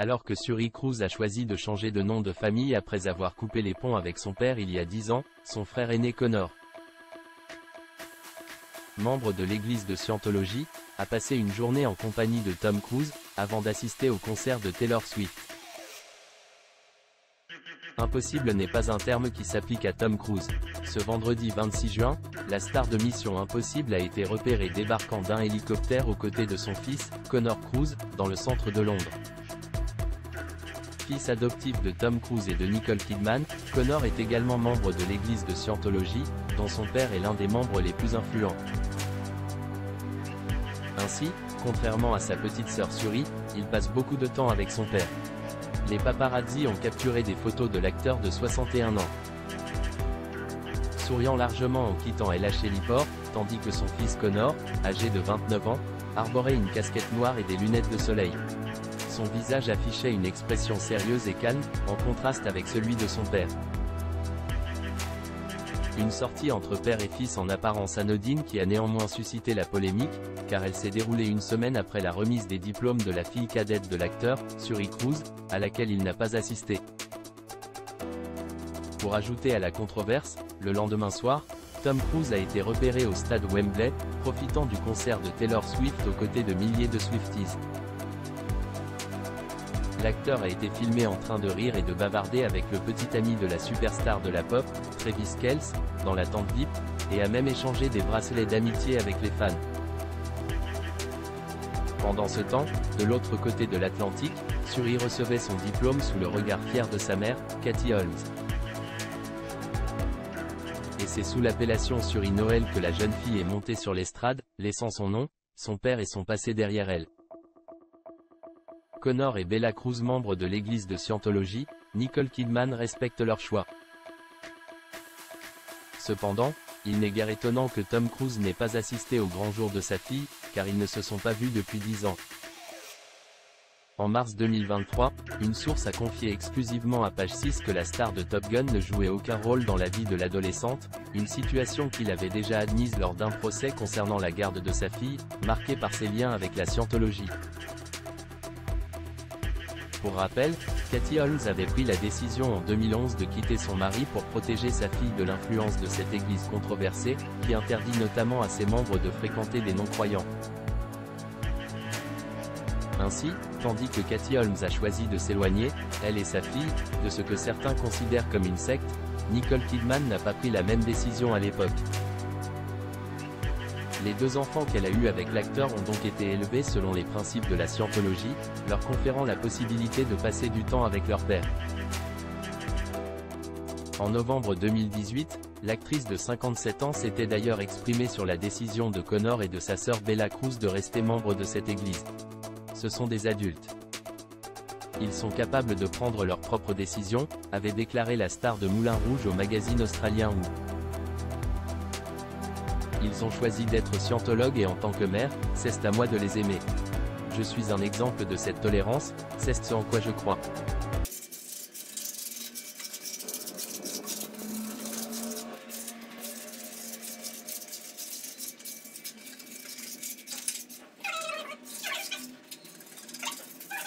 Alors que Suri Cruise a choisi de changer de nom de famille après avoir coupé les ponts avec son père il y a 10 ans, son frère aîné Connor, membre de l'église de Scientology, a passé une journée en compagnie de Tom Cruise, avant d'assister au concert de Taylor Swift. Impossible n'est pas un terme qui s'applique à Tom Cruise. Ce vendredi 26 juin, la star de Mission Impossible a été repérée débarquant d'un hélicoptère aux côtés de son fils, Connor Cruise, dans le centre de Londres. Fils adoptif de Tom Cruise et de Nicole Kidman, Connor est également membre de l'église de Scientology, dont son père est l'un des membres les plus influents. Ainsi, contrairement à sa petite sœur Suri, il passe beaucoup de temps avec son père. Les paparazzi ont capturé des photos de l'acteur de 61 ans, souriant largement en quittant LH Heliport, tandis que son fils Connor, âgé de 29 ans, arborait une casquette noire et des lunettes de soleil. Son visage affichait une expression sérieuse et calme, en contraste avec celui de son père. Une sortie entre père et fils en apparence anodine qui a néanmoins suscité la polémique, car elle s'est déroulée une semaine après la remise des diplômes de la fille cadette de l'acteur, Suri Cruise, à laquelle il n'a pas assisté. Pour ajouter à la controverse, le lendemain soir, Tom Cruise a été repéré au stade Wembley, profitant du concert de Taylor Swift aux côtés de milliers de Swifties. L'acteur a été filmé en train de rire et de bavarder avec le petit ami de la superstar de la pop, Travis Kelce, dans la tente VIP, et a même échangé des bracelets d'amitié avec les fans. Pendant ce temps, de l'autre côté de l'Atlantique, Suri recevait son diplôme sous le regard fier de sa mère, Katie Holmes. Et c'est sous l'appellation Suri Noël que la jeune fille est montée sur l'estrade, laissant son nom, son père et son passé derrière elle. Connor et Bella Cruise, membres de l'église de Scientology, Nicole Kidman respectent leur choix. Cependant, il n'est guère étonnant que Tom Cruise n'ait pas assisté au grand jour de sa fille, car ils ne se sont pas vus depuis 10 ans. En mars 2023, une source a confié exclusivement à Page 6 que la star de Top Gun ne jouait aucun rôle dans la vie de l'adolescente, une situation qu'il avait déjà admise lors d'un procès concernant la garde de sa fille, marquée par ses liens avec la Scientologie. Pour rappel, Katie Holmes avait pris la décision en 2011 de quitter son mari pour protéger sa fille de l'influence de cette église controversée, qui interdit notamment à ses membres de fréquenter des non-croyants. Ainsi, tandis que Katie Holmes a choisi de s'éloigner, elle et sa fille, de ce que certains considèrent comme une secte, Nicole Kidman n'a pas pris la même décision à l'époque. Les deux enfants qu'elle a eus avec l'acteur ont donc été élevés selon les principes de la Scientologie, leur conférant la possibilité de passer du temps avec leur père. En novembre 2018, l'actrice de 57 ans s'était d'ailleurs exprimée sur la décision de Connor et de sa sœur Bella Cruise de rester membres de cette église. Ce sont des adultes. Ils sont capables de prendre leurs propres décisions, avait déclaré la star de Moulin Rouge au magazine australien Où. Ils ont choisi d'être scientologues et en tant que mère, c'est à moi de les aimer. Je suis un exemple de cette tolérance, c'est ce en quoi je crois.